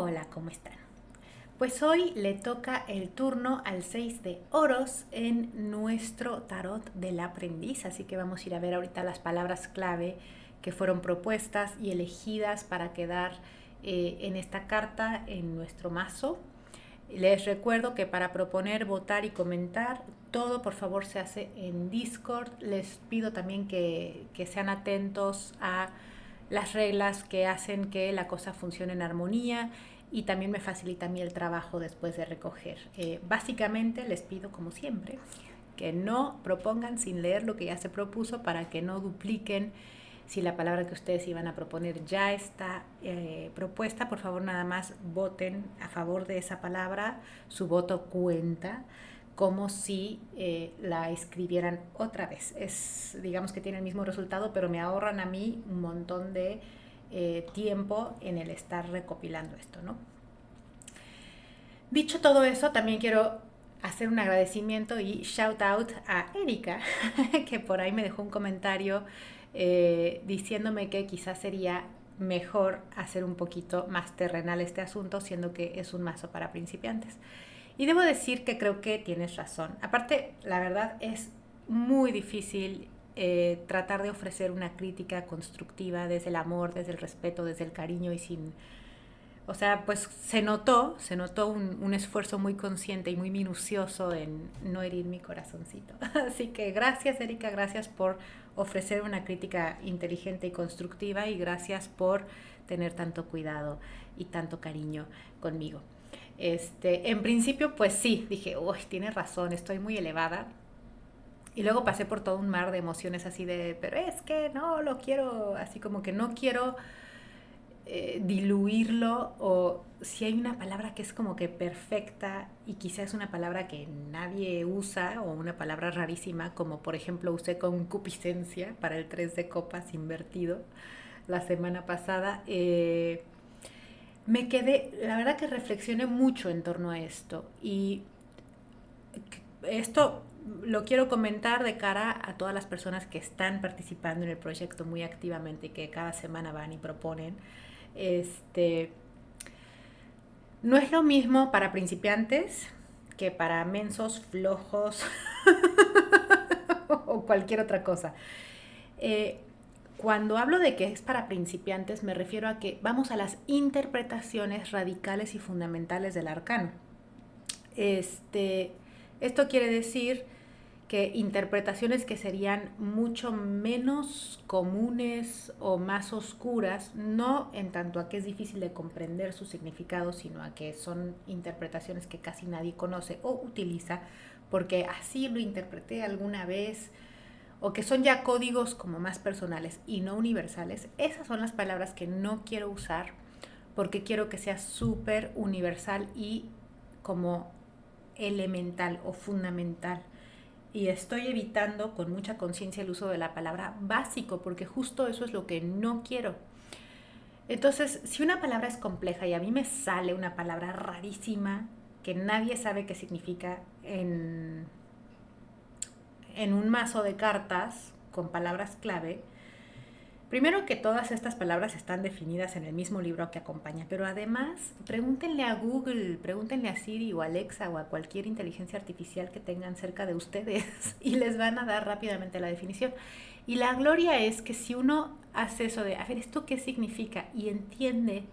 Hola, ¿cómo están? Pues hoy le toca el turno al 6 de oros en nuestro tarot del aprendiz, así que vamos a ir a ver ahorita las palabras clave que fueron propuestas y elegidas para quedar en esta carta en nuestro mazo. Les recuerdo que para proponer, votar y comentar, todo por favor se hace en Discord. Les pido también que sean atentos a las reglas que hacen que la cosa funcione en armonía y también me facilita a mí el trabajo después de recoger. Básicamente les pido, como siempre, que no propongan sin leer lo que ya se propuso para que no dupliquen. Si la palabra que ustedes iban a proponer ya está propuesta, por favor nada más voten a favor de esa palabra. Su voto cuenta como si la escribieran otra vez. Digamos que tiene el mismo resultado, pero me ahorran a mí un montón de tiempo en el estar recopilando esto, ¿no? Dicho todo eso, también quiero hacer un agradecimiento y shout out a Erika, que por ahí me dejó un comentario diciéndome que quizás sería mejor hacer un poquito más terrenal este asunto, siendo que es un mazo para principiantes. Y debo decir que creo que tienes razón. Aparte, la verdad es muy difícil tratar de ofrecer una crítica constructiva desde el amor, desde el respeto, desde el cariño y sin... O sea, pues se notó un esfuerzo muy consciente y muy minucioso en no herir mi corazoncito. Así que gracias, Erika, gracias por ofrecer una crítica inteligente y constructiva y gracias por tener tanto cuidado y tanto cariño conmigo. En principio, pues sí, dije, uy, tienes razón, estoy muy elevada. Y luego pasé por todo un mar de emociones así de, pero es que no lo quiero, así como que no quiero diluirlo, o si hay una palabra que es como que perfecta y quizás una palabra que nadie usa o una palabra rarísima, como por ejemplo usé concupiscencia para el 3 de copas invertido la semana pasada, me quedé, la verdad que reflexioné mucho en torno a esto y esto lo quiero comentar de cara a todas las personas que están participando en el proyecto muy activamente y que cada semana van y proponen. Este, no es lo mismo para principiantes que para mensos, flojos o cualquier otra cosa. Eh, Cuando hablo de que es para principiantes, me refiero a que vamos a las interpretaciones radicales y fundamentales del arcano. Esto quiere decir que interpretaciones que serían mucho menos comunes o más oscuras, no en tanto a que es difícil de comprender su significado, sino a que son interpretaciones que casi nadie conoce o utiliza, porque así lo interpreté alguna vez, o que son ya códigos como más personales y no universales. Esas son las palabras que no quiero usar porque quiero que sea súper universal y como elemental o fundamental. Y estoy evitando con mucha conciencia el uso de la palabra básico, porque justo eso es lo que no quiero. Entonces, si una palabra es compleja y a mí me sale una palabra rarísima que nadie sabe qué significa en un mazo de cartas con palabras clave, primero que todas estas palabras están definidas en el mismo libro que acompaña, pero además pregúntenle a Google, pregúntenle a Siri o a Alexa o a cualquier inteligencia artificial que tengan cerca de ustedes y les van a dar rápidamente la definición. Y la gloria es que si uno hace eso de, a ver, ¿esto qué significa? Y entiende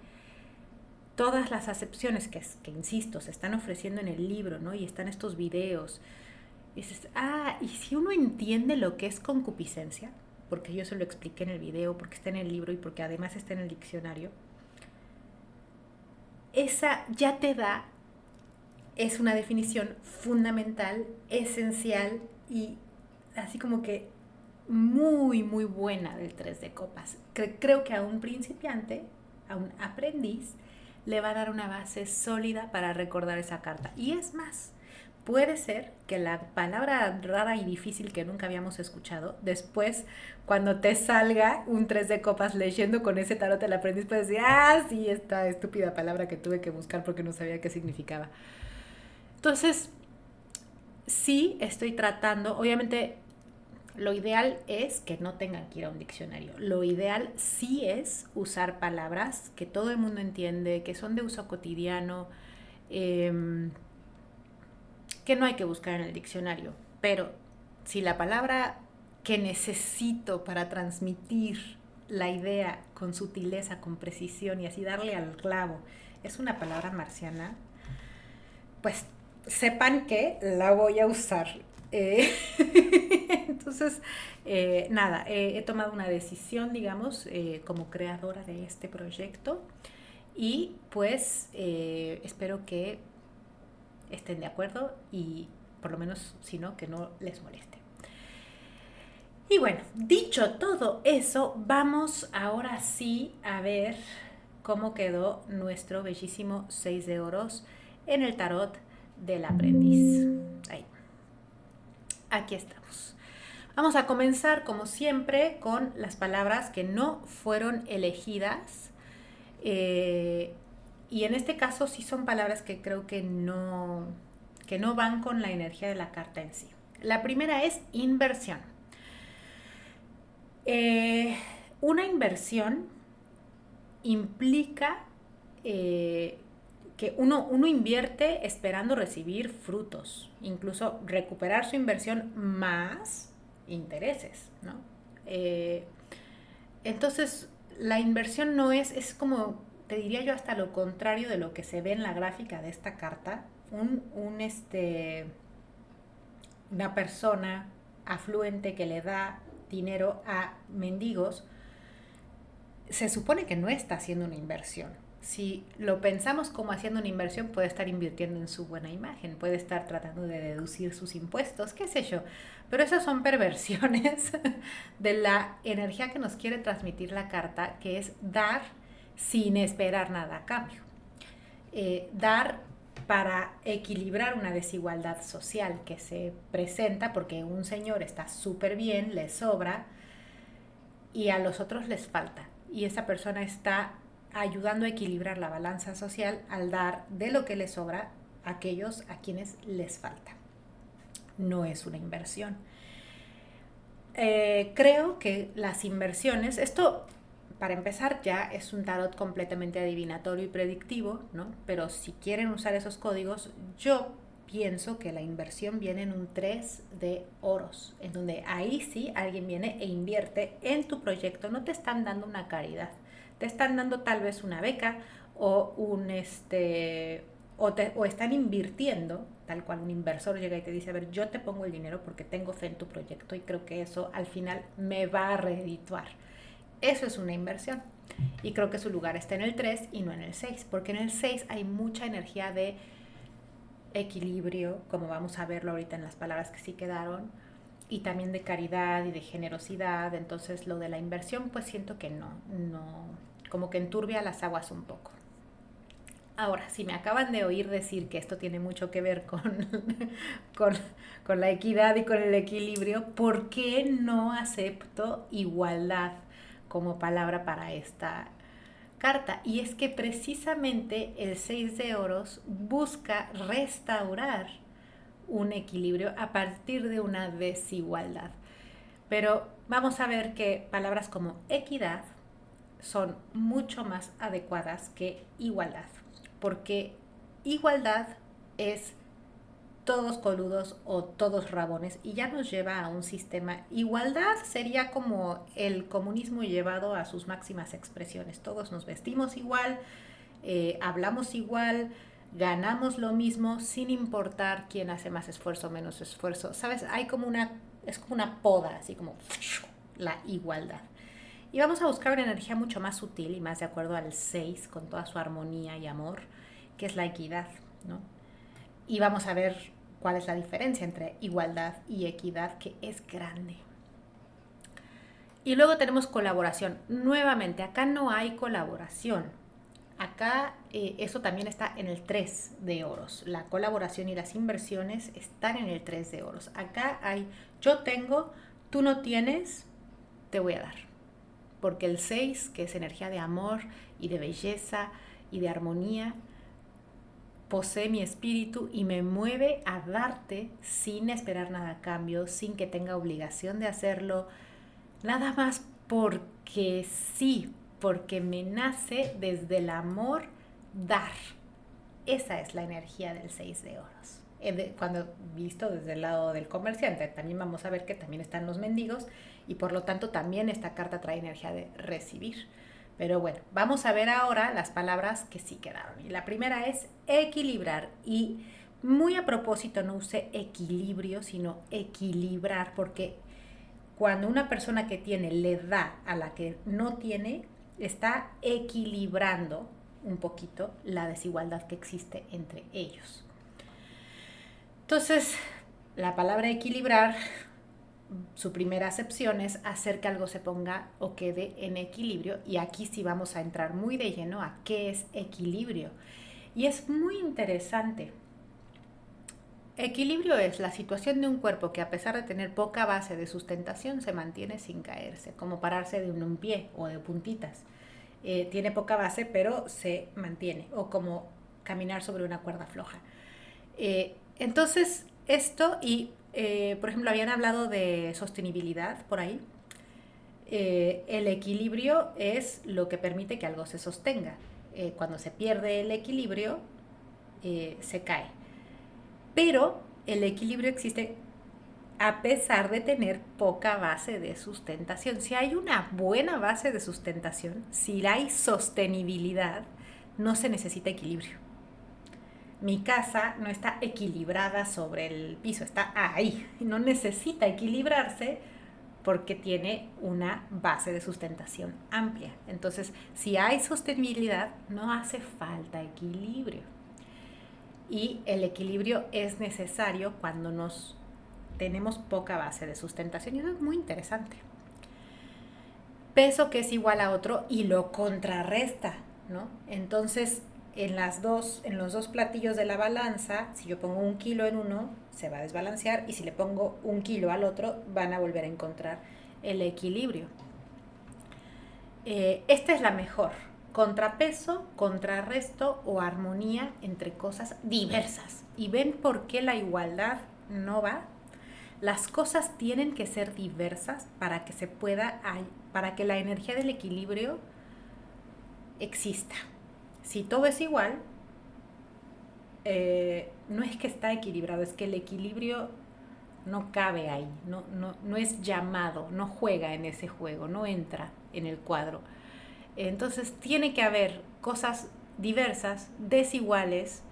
todas las acepciones que insisto, se están ofreciendo en el libro, ¿no? Y están estos videos. Y dices, y si uno entiende lo que es concupiscencia, porque yo se lo expliqué en el video, porque está en el libro y porque además está en el diccionario, esa ya te da, es una definición fundamental, esencial y así como que muy, muy buena del 3 de copas. Creo que a un principiante, a un aprendiz, le va a dar una base sólida para recordar esa carta. Y es más, puede ser que la palabra rara y difícil que nunca habíamos escuchado, después, cuando te salga un 3 de copas leyendo con ese tarot el aprendiz, puedes decir, sí, esta estúpida palabra que tuve que buscar porque no sabía qué significaba. Entonces, sí estoy tratando, obviamente Lo ideal es que no tengan que ir a un diccionario. Lo ideal sí es usar palabras que todo el mundo entiende, que son de uso cotidiano, eh, que no hay que buscar en el diccionario. Pero si la palabra que necesito para transmitir la idea con sutileza, con precisión y así darle al clavo es una palabra marciana, pues sepan que la voy a usar. Entonces, nada, he tomado una decisión, digamos, como creadora de este proyecto y pues espero que estén de acuerdo y por lo menos, si no, que no les moleste. Y bueno, dicho todo eso, vamos ahora sí a ver cómo quedó nuestro bellísimo 6 de oros en el tarot del aprendiz. Ahí. Aquí estamos. Vamos a comenzar, como siempre, con las palabras que no fueron elegidas. Y en este caso sí son palabras que creo que no van con la energía de la carta en sí. La primera es inversión. Una inversión implica que uno invierte esperando recibir frutos, incluso recuperar su inversión más intereses, ¿no? Entonces, la inversión no es como, te diría yo, hasta lo contrario de lo que se ve en la gráfica de esta carta. Una persona afluente que le da dinero a mendigos, se supone que no está haciendo una inversión. Si lo pensamos como haciendo una inversión, puede estar invirtiendo en su buena imagen, puede estar tratando de deducir sus impuestos, qué sé yo. Pero esas son perversiones de la energía que nos quiere transmitir la carta, que es dar sin esperar nada a cambio. Dar para equilibrar una desigualdad social que se presenta porque un señor está súper bien, le sobra, y a los otros les falta. Y esa persona está ayudando a equilibrar la balanza social al dar de lo que les sobra a aquellos a quienes les falta. No es una inversión. Creo que las inversiones, esto para empezar ya es un tarot completamente adivinatorio y predictivo, ¿no? Pero si quieren usar esos códigos, yo pienso que la inversión viene en un 3 de oros, en donde ahí sí alguien viene e invierte en tu proyecto. No te están dando una caridad, te están dando tal vez una beca o o están invirtiendo, tal cual un inversor llega y te dice, a ver, yo te pongo el dinero porque tengo fe en tu proyecto y creo que eso al final me va a redituar. Eso es una inversión. Y creo que su lugar está en el 3 y no en el 6, porque en el 6 hay mucha energía de equilibrio, como vamos a verlo ahorita en las palabras que sí quedaron, y también de caridad y de generosidad. Entonces lo de la inversión pues siento que no, como que enturbia las aguas un poco. Ahora, si me acaban de oír decir que esto tiene mucho que ver con la equidad y con el equilibrio, ¿por qué no acepto igualdad como palabra para esta carta? Y es que precisamente el 6 de oros busca restaurar un equilibrio a partir de una desigualdad. Pero vamos a ver que palabras como equidad son mucho más adecuadas que igualdad, porque igualdad es todos coludos o todos rabones y ya nos lleva a un sistema. Igualdad sería como el comunismo llevado a sus máximas expresiones. Todos nos vestimos igual, hablamos igual, ganamos lo mismo sin importar quién hace más esfuerzo o menos esfuerzo. ¿Sabes? Es como una poda, así como la igualdad. Y vamos a buscar una energía mucho más sutil y más de acuerdo al 6, con toda su armonía y amor, que es la equidad, ¿no? Y vamos a ver cuál es la diferencia entre igualdad y equidad, que es grande. Y luego tenemos colaboración. Nuevamente, acá no hay colaboración. Acá eso también está en el 3 de oros. La colaboración y las inversiones están en el 3 de oros. Acá hay yo tengo, tú no tienes, te voy a dar. Porque el 6, que es energía de amor y de belleza y de armonía, posee mi espíritu y me mueve a darte sin esperar nada a cambio, sin que tenga obligación de hacerlo, nada más porque sí, porque me nace desde el amor dar. Esa es la energía del 6 de oros. Cuando visto desde el lado del comerciante, también vamos a ver que también están los mendigos y por lo tanto también esta carta trae energía de recibir. Pero bueno, vamos a ver ahora las palabras que sí quedaron. Y la primera es equilibrar. Y muy a propósito no use equilibrio, sino equilibrar, porque cuando una persona que tiene le da a la que no tiene, está equilibrando un poquito la desigualdad que existe entre ellos. Entonces, la palabra equilibrar, su primera acepción es hacer que algo se ponga o quede en equilibrio, y aquí sí vamos a entrar muy de lleno a qué es equilibrio. Y es muy interesante. Equilibrio es la situación de un cuerpo que, a pesar de tener poca base de sustentación, se mantiene sin caerse, como pararse de un pie o de puntitas. Tiene poca base pero se mantiene, o como caminar sobre una cuerda floja. Entonces esto, y por ejemplo habían hablado de sostenibilidad por ahí. El equilibrio es lo que permite que algo se sostenga. Cuando se pierde el equilibrio, se cae. Pero el equilibrio existe a pesar de tener poca base de sustentación. Si hay una buena base de sustentación, si hay sostenibilidad, no se necesita equilibrio. Mi casa no está equilibrada sobre el piso, está ahí. No necesita equilibrarse porque tiene una base de sustentación amplia. Entonces, si hay sostenibilidad, no hace falta equilibrio. Y el equilibrio es necesario cuando tenemos poca base de sustentación, y eso es muy interesante. Peso que es igual a otro y lo contrarresta, ¿no? Entonces, en los dos platillos de la balanza, si yo pongo 1 kilo en uno, se va a desbalancear, y si le pongo 1 kilo al otro, van a volver a encontrar el equilibrio. Esta es la mejor. Contrapeso, contrarresto o armonía entre cosas diversas. ¿Y ven por qué la igualdad no va? Las cosas tienen que ser diversas para que para que la energía del equilibrio exista. Si todo es igual, no es que está equilibrado, es que el equilibrio no cabe ahí, no es llamado, no juega en ese juego, no entra en el cuadro. Entonces tiene que haber cosas diversas, desiguales,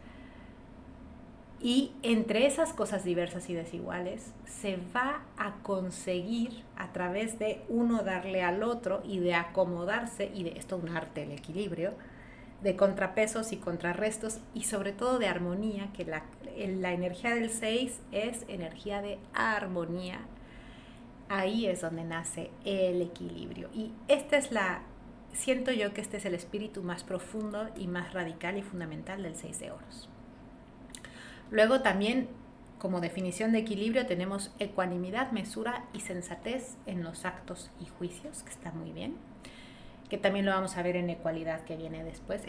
y entre esas cosas diversas y desiguales se va a conseguir, a través de uno darle al otro y de acomodarse, y de esto un arte, el equilibrio, de contrapesos y contrarrestos, y sobre todo de armonía, que la energía del 6 es energía de armonía. Ahí es donde nace el equilibrio, y siento yo que este es el espíritu más profundo y más radical y fundamental del 6 de oros. Luego también, como definición de equilibrio, tenemos ecuanimidad, mesura y sensatez en los actos y juicios, que está muy bien, que también lo vamos a ver en equidad, que viene después.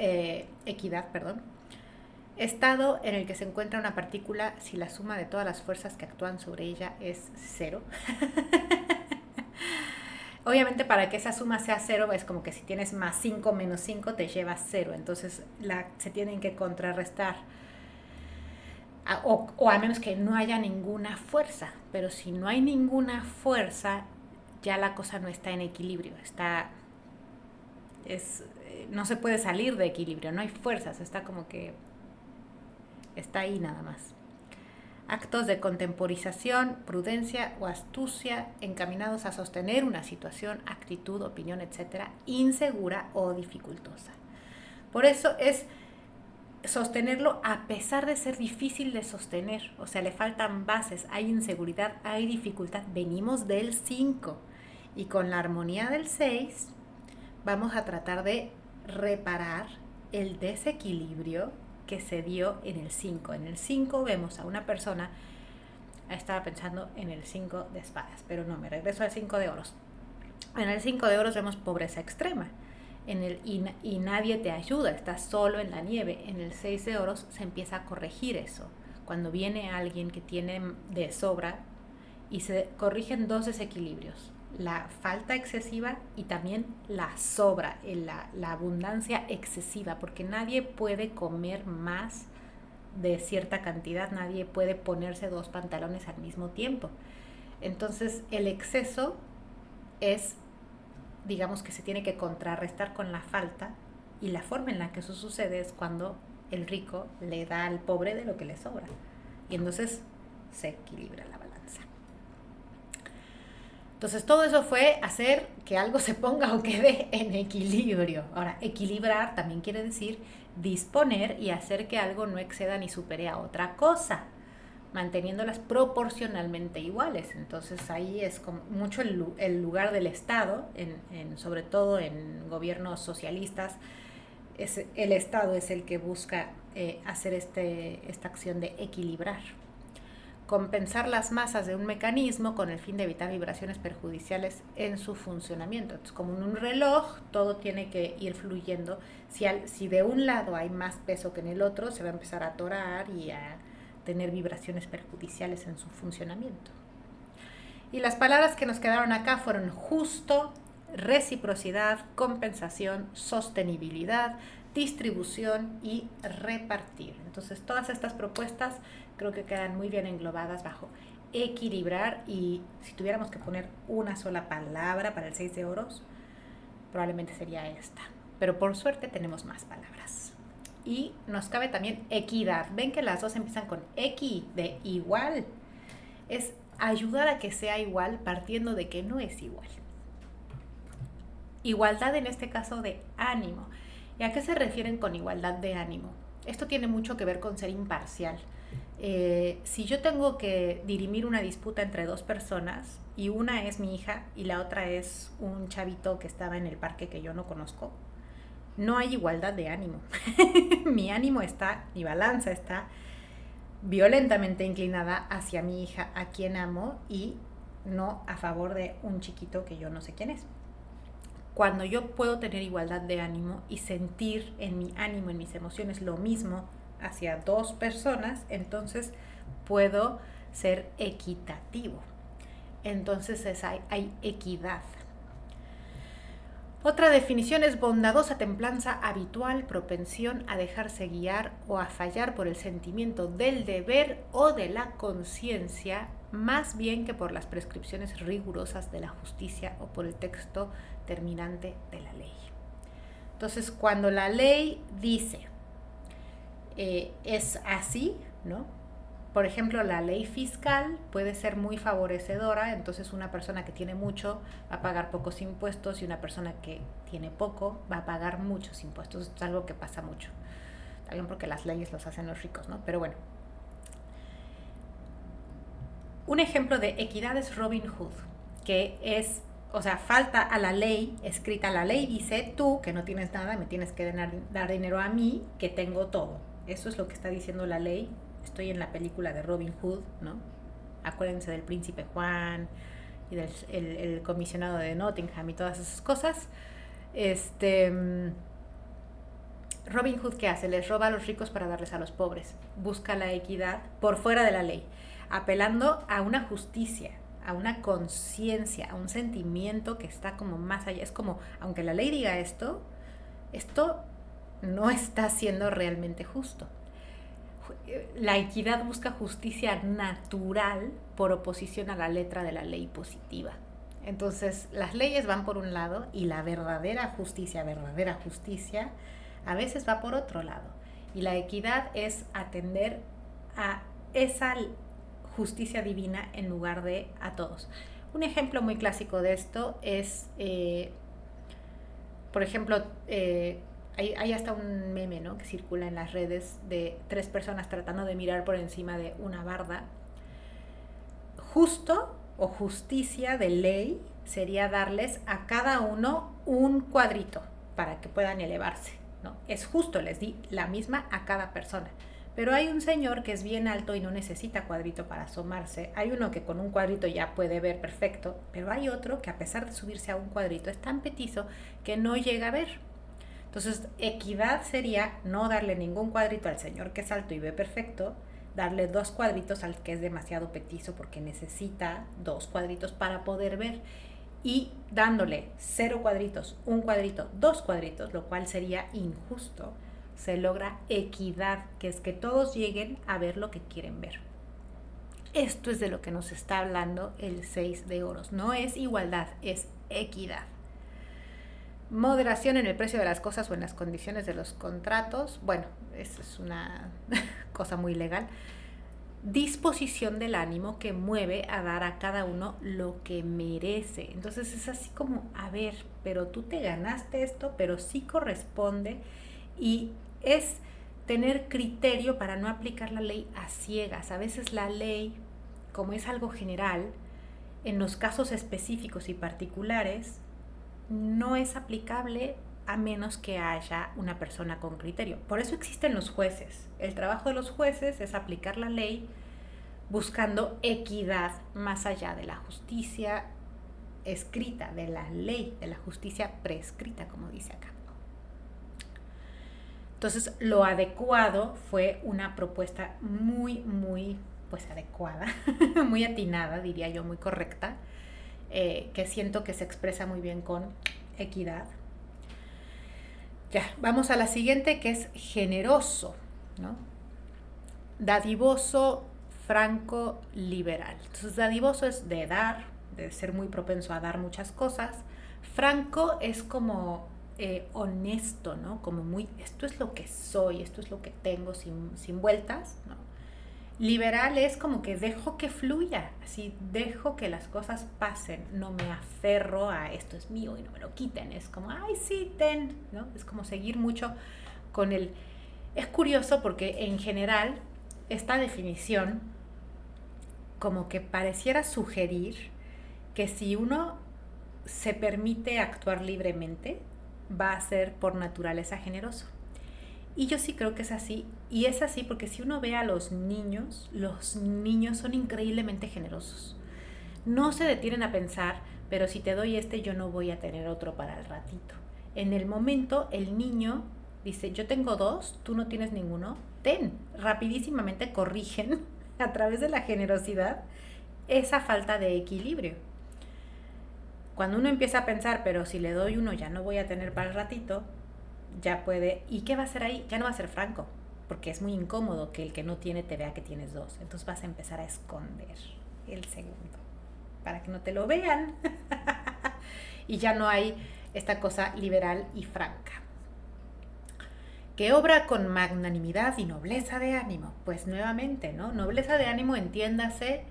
Estado en el que se encuentra una partícula si la suma de todas las fuerzas que actúan sobre ella es 0. Obviamente, para que esa suma sea 0, es como que si tienes más 5 menos 5 te lleva 0. Entonces se tienen que contrarrestar, o a menos que no haya ninguna fuerza. Pero si no hay ninguna fuerza, ya la cosa no está en equilibrio. No se puede salir de equilibrio, no hay fuerzas, está como que está ahí nada más. Actos de contemporización, prudencia o astucia encaminados a sostener una situación, actitud, opinión, etc., insegura o dificultosa. Por eso es sostenerlo a pesar de ser difícil de sostener. O sea, le faltan bases, hay inseguridad, hay dificultad. Venimos del 5 y con la armonía del 6 vamos a tratar de reparar el desequilibrio que se dio en el 5. En el 5 vemos a una persona, estaba pensando en el 5 de espadas, pero no, me regreso al 5 de oros. En el 5 de oros vemos pobreza extrema. y nadie te ayuda, estás solo en la nieve. En el 6 de oros se empieza a corregir eso. Cuando viene alguien que tiene de sobra y se corrigen dos desequilibrios, la falta excesiva y también la sobra, la abundancia excesiva, porque nadie puede comer más de cierta cantidad, nadie puede ponerse 2 pantalones al mismo tiempo. Entonces el exceso es, digamos que se tiene que contrarrestar con la falta, y la forma en la que eso sucede es cuando el rico le da al pobre de lo que le sobra, y entonces se equilibra la balanza. Entonces todo eso fue hacer que algo se ponga o quede en equilibrio. Ahora, equilibrar también quiere decir disponer y hacer que algo no exceda ni supere a otra cosa, manteniéndolas proporcionalmente iguales. Entonces ahí es como mucho el lugar del Estado, sobre todo en gobiernos socialistas. El Estado es el que busca hacer esta acción de equilibrar. Compensar las masas de un mecanismo con el fin de evitar vibraciones perjudiciales en su funcionamiento. Entonces, como en un reloj, todo tiene que ir fluyendo. Si de un lado hay más peso que en el otro, se va a empezar a atorar y a tener vibraciones perjudiciales en su funcionamiento. Y las palabras que nos quedaron acá fueron justo, reciprocidad, compensación, sostenibilidad, distribución y repartir. Entonces todas estas propuestas creo que quedan muy bien englobadas bajo equilibrar, y si tuviéramos que poner una sola palabra para el 6 de oros, probablemente sería esta. Pero por suerte tenemos más palabras. Y nos cabe también equidad. Ven que las dos empiezan con equi, de igual. Es ayudar a que sea igual partiendo de que no es igual. Igualdad en este caso de ánimo. ¿Y a qué se refieren con igualdad de ánimo? Esto tiene mucho que ver con ser imparcial. Si yo tengo que dirimir una disputa entre dos personas, y una es mi hija y la otra es un chavito que estaba en el parque que yo no conozco, no hay igualdad de ánimo. Mi balanza está violentamente inclinada hacia mi hija, a quien amo, y no a favor de un chiquito que yo no sé quién es. Cuando yo puedo tener igualdad de ánimo y sentir en mi ánimo, en mis emociones, lo mismo hacia dos personas, entonces puedo ser equitativo. Entonces hay equidad. Otra definición es bondadosa templanza habitual, propensión a dejarse guiar o a fallar por el sentimiento del deber o de la conciencia, más bien que por las prescripciones rigurosas de la justicia o por el texto terminante de la ley. Entonces, cuando la ley dice es así, ¿no? Por ejemplo, la ley fiscal puede ser muy favorecedora, entonces una persona que tiene mucho va a pagar pocos impuestos y una persona que tiene poco va a pagar muchos impuestos. Esto es algo que pasa mucho, también porque las leyes los hacen los ricos, ¿no? Pero bueno. Un ejemplo de equidad es Robin Hood, que es, o sea, falta a la ley escrita. La ley dice, tú que no tienes nada, me tienes que dar dinero a mí, que tengo todo. Eso es lo que está diciendo la ley. Estoy en la película de Robin Hood, ¿no? Acuérdense del príncipe Juan y del el comisionado de Nottingham y todas esas cosas. Robin Hood, ¿qué hace? Les roba a los ricos para darles a los pobres. Busca la equidad por fuera de la ley, apelando a una justicia, a una conciencia, a un sentimiento que está como más allá. Es como, aunque la ley diga esto no está siendo realmente justo. La equidad busca justicia natural por oposición a la letra de la ley positiva. Entonces, las leyes van por un lado y la verdadera justicia, a veces va por otro lado. Y la equidad es atender a esa justicia divina en lugar de a todos. Un ejemplo muy clásico de esto es, por ejemplo, hay hasta un meme, ¿no?, que circula en las redes de 3 personas tratando de mirar por encima de una barda. Justo o justicia de ley sería darles a cada uno un cuadrito para que puedan elevarse, ¿no? Es justo, les di la misma a cada persona. Pero hay un señor que es bien alto y no necesita cuadrito para asomarse. Hay uno que con un cuadrito ya puede ver perfecto, pero hay otro que a pesar de subirse a un cuadrito es tan petizo que no llega a ver. Entonces, equidad sería no darle ningún cuadrito al señor que es alto y ve perfecto, darle 2 cuadritos al que es demasiado petizo porque necesita 2 cuadritos para poder ver, y dándole 0 cuadritos, 1 cuadrito, 2 cuadritos, lo cual sería injusto, se logra equidad, que es que todos lleguen a ver lo que quieren ver. Esto es de lo que nos está hablando el 6 de oros. No es igualdad, es equidad. Moderación en el precio de las cosas o en las condiciones de los contratos. Bueno, eso es una cosa muy legal. Disposición del ánimo que mueve a dar a cada uno lo que merece. Entonces es así como, a ver, pero tú te ganaste esto, pero sí corresponde, y es tener criterio para no aplicar la ley a ciegas. A veces la ley, como es algo general, en los casos específicos y particulares, no es aplicable a menos que haya una persona con criterio. Por eso existen los jueces. El trabajo de los jueces es aplicar la ley buscando equidad más allá de la justicia escrita, de la ley, de la justicia prescrita, como dice acá. Entonces, lo adecuado fue una propuesta muy pues adecuada, muy atinada, diría yo, muy correcta, que siento que se expresa muy bien con equidad. Ya, vamos a la siguiente, que es generoso, ¿no? Dadivoso, franco, liberal. Entonces, dadivoso es de dar, de ser muy propenso a dar muchas cosas. Franco es como honesto, ¿no? Como muy, esto es lo que soy, esto es lo que tengo, sin vueltas, ¿no? Liberal es como que dejo que fluya, así dejo que las cosas pasen, no me aferro a esto es mío y no me lo quiten, es como, ay, sí, ten, ¿no? Es como seguir mucho con el... Es curioso porque en general esta definición como que pareciera sugerir que si uno se permite actuar libremente, va a ser por naturaleza generoso. Y yo sí creo que es así, y es así porque si uno ve a los niños son increíblemente generosos. No se detienen a pensar, pero si te doy este, yo no voy a tener otro para el ratito. En el momento, el niño dice, yo tengo 2, tú no tienes ninguno, ten. Rapidísimamente corrigen a través de la generosidad esa falta de equilibrio. Cuando uno empieza a pensar, pero si le doy uno, ya no voy a tener para el ratito, ya puede, ¿y qué va a hacer ahí? Ya no va a ser franco, porque es muy incómodo que el que no tiene te vea que tienes 2. Entonces vas a empezar a esconder el segundo, para que no te lo vean. Y ya no hay esta cosa liberal y franca. Que obra con magnanimidad y nobleza de ánimo. Pues nuevamente, ¿no? Nobleza de ánimo, entiéndase,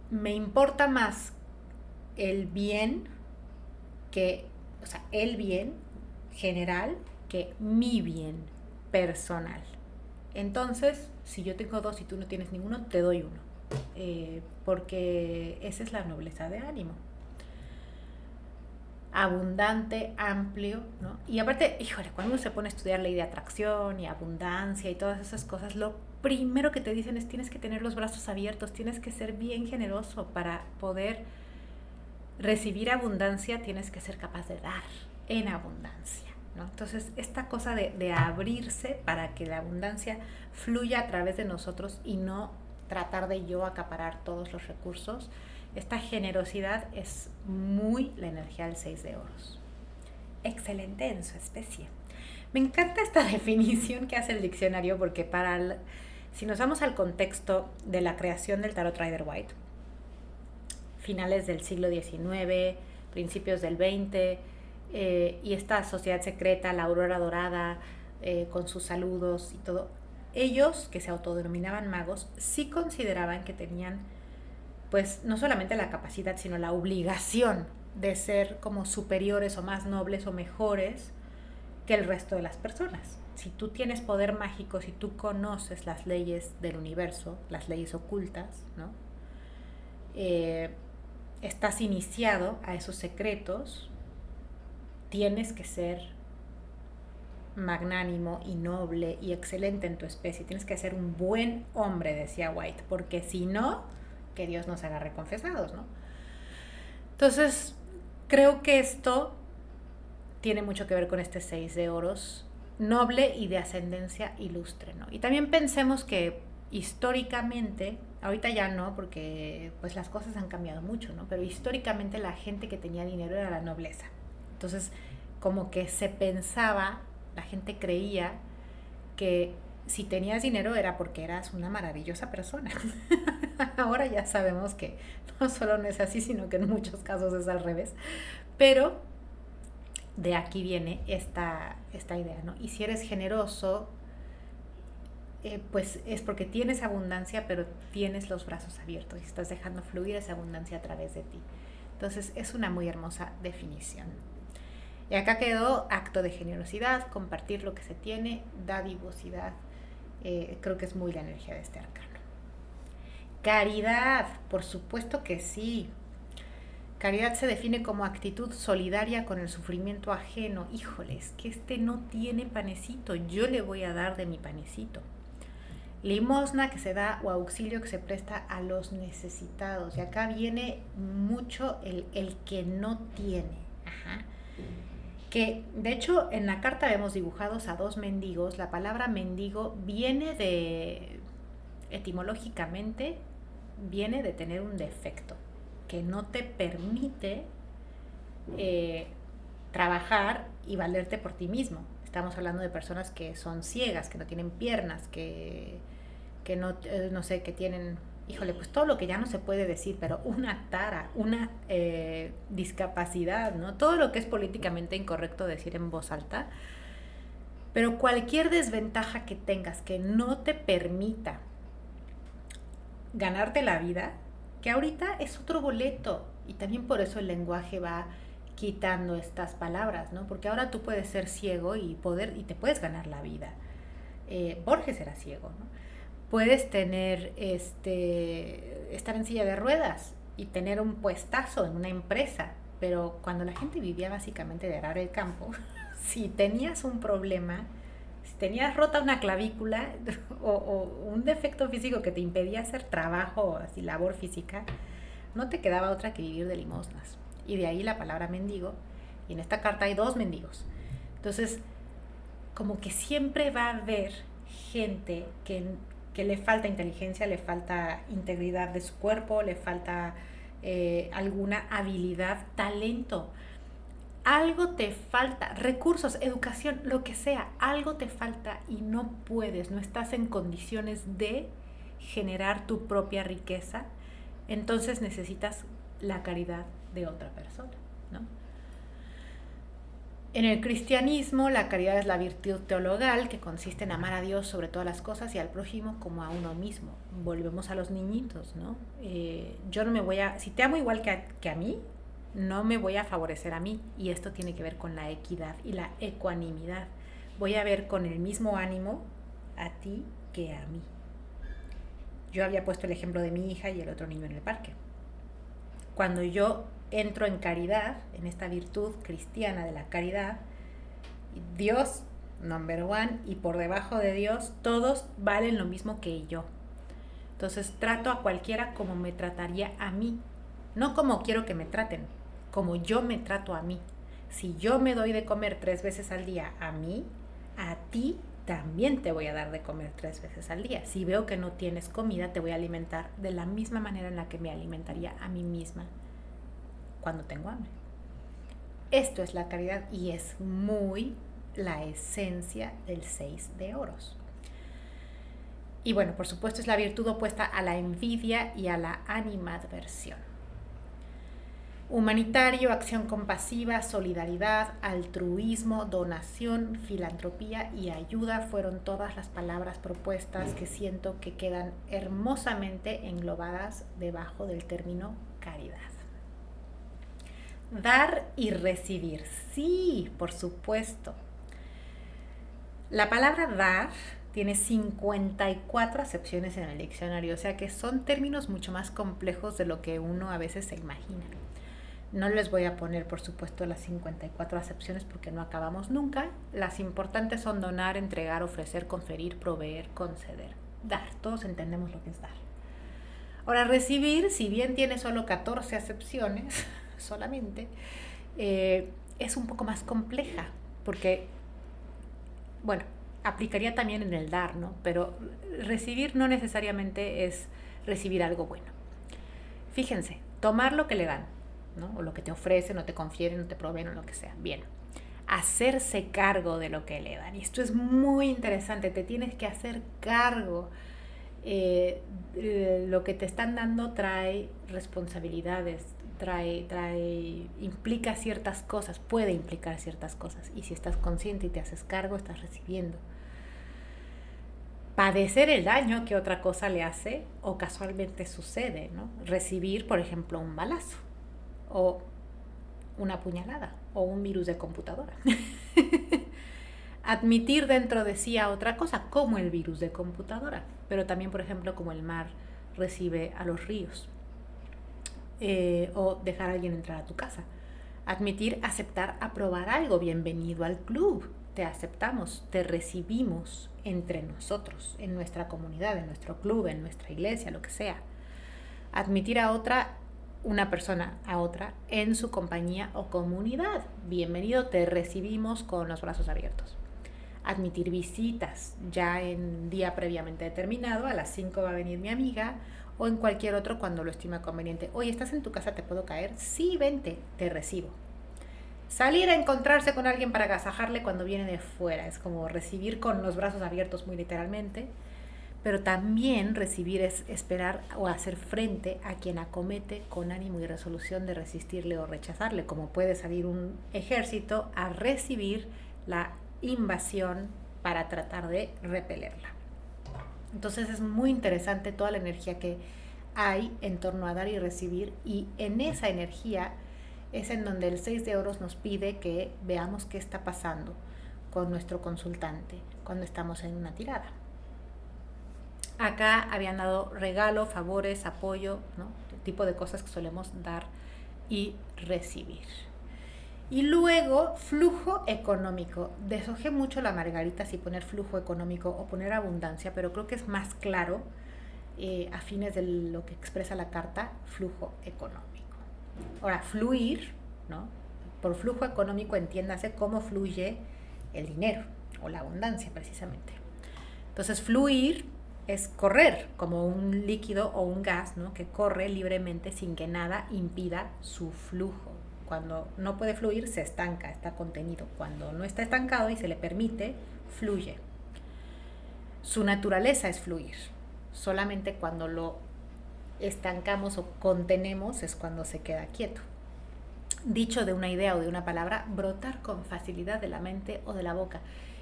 me importa más el bien que, o sea, el bien general que mi bien personal. Entonces, si yo tengo 2 y tú no tienes ninguno, te doy uno. Porque esa es la nobleza de ánimo. Abundante, amplio, ¿no? Y aparte, híjole, cuando uno se pone a estudiar ley de atracción y abundancia y todas esas cosas, lo primero que te dicen es tienes que tener los brazos abiertos, tienes que ser bien generoso para poder recibir abundancia, tienes que ser capaz de dar en abundancia, ¿no? Entonces, esta cosa de abrirse para que la abundancia fluya a través de nosotros y no tratar de yo acaparar todos los recursos, esta generosidad es muy la energía del 6 de oros. Excelente en su especie. Me encanta esta definición que hace el diccionario porque si nos vamos al contexto de la creación del Tarot Rider-Waite, finales del siglo XIX, principios del XX, y esta sociedad secreta, la Aurora Dorada, con sus saludos y todo, ellos, que se autodenominaban magos, sí consideraban que tenían, pues, no solamente la capacidad, sino la obligación de ser como superiores o más nobles o mejores que el resto de las personas. Si tú tienes poder mágico, si tú conoces las leyes del universo, las leyes ocultas, ¿no? Estás iniciado a esos secretos, tienes que ser magnánimo y noble y excelente en tu especie, tienes que ser un buen hombre, decía White, porque si no, que Dios nos agarre confesados, ¿no? Entonces, creo que esto tiene mucho que ver con este 6 de oros, noble y de ascendencia ilustre, ¿no? Y también pensemos que históricamente, ahorita ya no, porque pues las cosas han cambiado mucho, ¿no? Pero históricamente la gente que tenía dinero era la nobleza. Entonces, como que se pensaba, la gente creía que si tenías dinero era porque eras una maravillosa persona. Ahora ya sabemos que no solo no es así, sino que en muchos casos es al revés. Pero de aquí viene esta idea, ¿no? Y si eres generoso, pues es porque tienes abundancia, pero tienes los brazos abiertos y estás dejando fluir esa abundancia a través de ti. Entonces es una muy hermosa definición. Y acá quedó acto de generosidad, compartir lo que se tiene, dadivosidad. Creo que es muy la energía de este arcano. Caridad, por supuesto que sí. Caridad se define como actitud solidaria con el sufrimiento ajeno. Híjoles, que este no tiene panecito, yo le voy a dar de mi panecito. Limosna que se da o auxilio que se presta a los necesitados. Y acá viene mucho el que no tiene. Ajá. Que de hecho en la carta vemos dibujados a dos mendigos. La palabra mendigo viene de, etimológicamente, viene de tener un defecto que no te permite trabajar y valerte por ti mismo. Estamos hablando de personas que son ciegas, que no tienen piernas, que no, no sé, que tienen, híjole, pues todo lo que ya no se puede decir, pero una tara, una discapacidad, ¿no? Todo lo que es políticamente incorrecto decir en voz alta, pero cualquier desventaja que tengas que no te permita ganarte la vida, que ahorita es otro boleto, y también por eso el lenguaje va quitando estas palabras, ¿no? Porque ahora tú puedes ser ciego y te puedes ganar la vida. Borges era ciego, ¿no? Puedes tener estar en silla de ruedas y tener un puestazo en una empresa, pero cuando la gente vivía básicamente de arar el campo, si tenías un problema, si tenías rota una clavícula o un defecto físico que te impedía hacer trabajo, así labor física, no te quedaba otra que vivir de limosnas. Y de ahí la palabra mendigo, y en esta carta hay dos mendigos. Entonces, como que siempre va a haber gente que le falta inteligencia, le falta integridad de su cuerpo, le falta alguna habilidad, talento. Algo te falta, recursos, educación, lo que sea, algo te falta y no puedes, no estás en condiciones de generar tu propia riqueza, entonces necesitas la caridad de otra persona, ¿no? En el cristianismo, la caridad es la virtud teologal que consiste en amar a Dios sobre todas las cosas y al prójimo como a uno mismo. Volvemos a los niñitos, ¿no? Yo no me voy a, si te amo igual que a mí, no me voy a favorecer a mí, y esto tiene que ver con la equidad y la ecuanimidad. Voy a ver con el mismo ánimo a ti que a mí. Yo había puesto el ejemplo de mi hija y el otro niño en el parque. Cuando yo entro en caridad, en esta virtud cristiana de la caridad, Dios, number one, y por debajo de Dios, todos valen lo mismo que yo. Entonces trato a cualquiera como me trataría a mí, no como quiero que me traten, como yo me trato a mí. Si yo me doy de comer 3 veces al día a mí, a ti también te voy a dar de comer 3 veces al día. Si veo que no tienes comida, te voy a alimentar de la misma manera en la que me alimentaría a mí misma cuando tengo hambre. Esto es la caridad y es muy la esencia del 6 de oros. Y bueno, por supuesto es la virtud opuesta a la envidia y a la animadversión. Humanitario, acción compasiva, solidaridad, altruismo, donación, filantropía y ayuda fueron todas las palabras propuestas que siento que quedan hermosamente englobadas debajo del término caridad. Dar y recibir. Sí, por supuesto. La palabra dar tiene 54 acepciones en el diccionario, o sea que son términos mucho más complejos de lo que uno a veces se imagina. No les voy a poner, por supuesto, las 54 acepciones porque no acabamos nunca. Las importantes son donar, entregar, ofrecer, conferir, proveer, conceder. Dar, todos entendemos lo que es dar. Ahora, recibir, si bien tiene solo 14 acepciones, solamente, es un poco más compleja, porque, bueno, aplicaría también en el dar, ¿no? Pero recibir no necesariamente es recibir algo bueno. Fíjense, tomar lo que le dan, ¿no? O lo que te ofrecen, o te confieren, o te proveen, o lo que sea. Bien. Hacerse cargo de lo que le dan. Y esto es muy interesante, te tienes que hacer cargo. Lo que te están dando trae responsabilidades, implica ciertas cosas, puede implicar ciertas cosas. Y si estás consciente y te haces cargo, estás recibiendo. Padecer el daño que otra cosa le hace o casualmente sucede, ¿no? Recibir, por ejemplo, un balazo o una puñalada o un virus de computadora. Admitir dentro de sí a otra cosa, como el virus de computadora, pero también, por ejemplo, como el mar recibe a los ríos, o dejar a alguien entrar a tu casa. Admitir, aceptar, aprobar algo. Bienvenido al club. Te aceptamos, te recibimos entre nosotros, en nuestra comunidad, en nuestro club, en nuestra iglesia, lo que sea. Admitir a otra, una persona a otra, en su compañía o comunidad. Bienvenido, te recibimos con los brazos abiertos. Admitir visitas, ya en día previamente determinado, a las 5 va a venir mi amiga, o en cualquier otro cuando lo estima conveniente. Oye, ¿estás en tu casa? ¿Te puedo caer? Sí, vente, te recibo. Salir a encontrarse con alguien para agasajarle cuando viene de fuera, es como recibir con los brazos abiertos muy literalmente, pero también recibir es esperar o hacer frente a quien acomete con ánimo y resolución de resistirle o rechazarle, como puede salir un ejército a recibir la invasión para tratar de repelerla. Entonces es muy interesante toda la energía que hay en torno a dar y recibir, y en esa energía es en donde el 6 de oros nos pide que veamos qué está pasando con nuestro consultante cuando estamos en una tirada. Acá habían dado regalo, favores, apoyo, ¿no? El tipo de cosas que solemos dar y recibir. Y luego, flujo económico. Deshojé mucho la margarita si poner flujo económico o poner abundancia, pero creo que es más claro, a fines de lo que expresa la carta, flujo económico. Ahora, fluir, ¿no? Por flujo económico entiéndase cómo fluye el dinero o la abundancia precisamente. Entonces, fluir es correr como un líquido o un gas, ¿no? Que corre libremente sin que nada impida su flujo. Cuando no puede fluir, se estanca, está contenido. Cuando no está estancado y se le permite, fluye. Su naturaleza es fluir. Solamente cuando lo estancamos o contenemos es cuando se queda quieto. Dicho de una idea o de una palabra, brotar con facilidad de la mente o de la boca.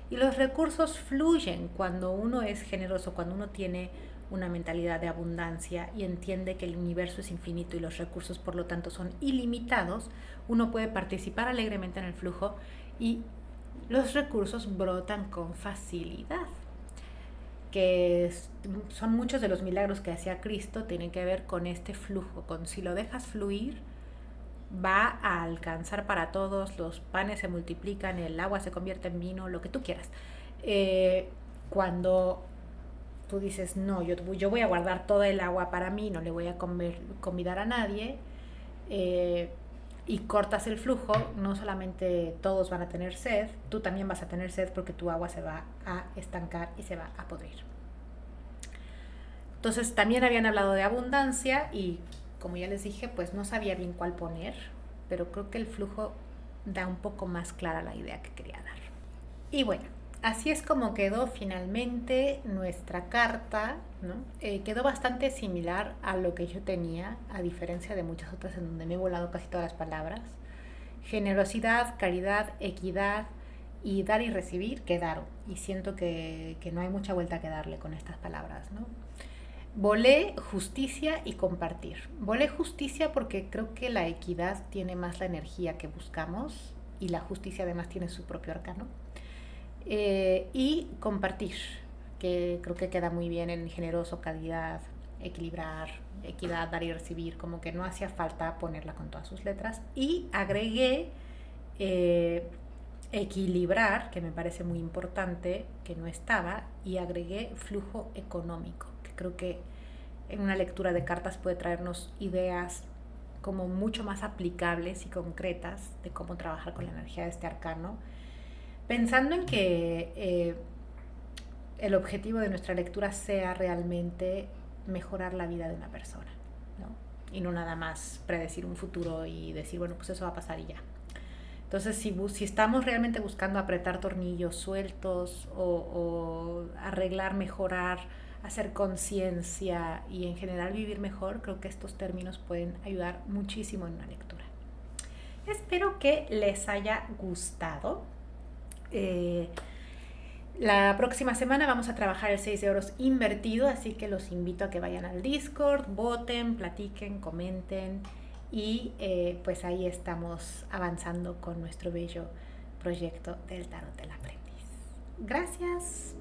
Y los recursos fluyen cuando uno es generoso, cuando uno tiene una mentalidad de abundancia y entiende que el universo es infinito y los recursos por lo tanto son ilimitados. Uno puede participar alegremente en el flujo y los recursos brotan con facilidad, que son muchos de los milagros que hacía Cristo, tienen que ver con este flujo, con si lo dejas fluir, va a alcanzar para todos, los panes se multiplican, el agua se convierte en vino, lo que tú quieras. Cuando tú dices, no, yo voy a guardar toda el agua para mí, no le voy a convidar a nadie, y cortas el flujo, no solamente todos van a tener sed, tú también vas a tener sed porque tu agua se va a estancar y se va a podrir. Entonces también habían hablado de abundancia y como ya les dije, pues no sabía bien cuál poner, pero creo que el flujo da un poco más clara la idea que quería dar. Y bueno, así es como quedó finalmente nuestra carta, ¿no? Quedó bastante similar a lo que yo tenía, a diferencia de muchas otras en donde me he volado casi todas las palabras. Generosidad, caridad, equidad y dar y recibir quedaron. Y siento que no hay mucha vuelta que darle con estas palabras, ¿no? Volé justicia y compartir. Volé justicia porque creo que la equidad tiene más la energía que buscamos y la justicia además tiene su propio arcano. Y compartir, que creo que queda muy bien en generoso, calidad, equilibrar, equidad, dar y recibir, como que no hacía falta ponerla con todas sus letras. Y agregué equilibrar, que me parece muy importante, que no estaba, y agregué flujo económico, que creo que en una lectura de cartas puede traernos ideas como mucho más aplicables y concretas de cómo trabajar con la energía de este arcano, pensando en que el objetivo de nuestra lectura sea realmente mejorar la vida de una persona, ¿no? Y no nada más predecir un futuro y decir, bueno, pues eso va a pasar y ya. Entonces, si estamos realmente buscando apretar tornillos sueltos o arreglar, mejorar, hacer conciencia y en general vivir mejor, creo que estos términos pueden ayudar muchísimo en una lectura. Espero que les haya gustado. La próxima semana vamos a trabajar el 6 de oros invertido, así que los invito a que vayan al Discord, voten, platiquen, comenten y pues ahí estamos avanzando con nuestro bello proyecto del Tarot del Aprendiz. Gracias.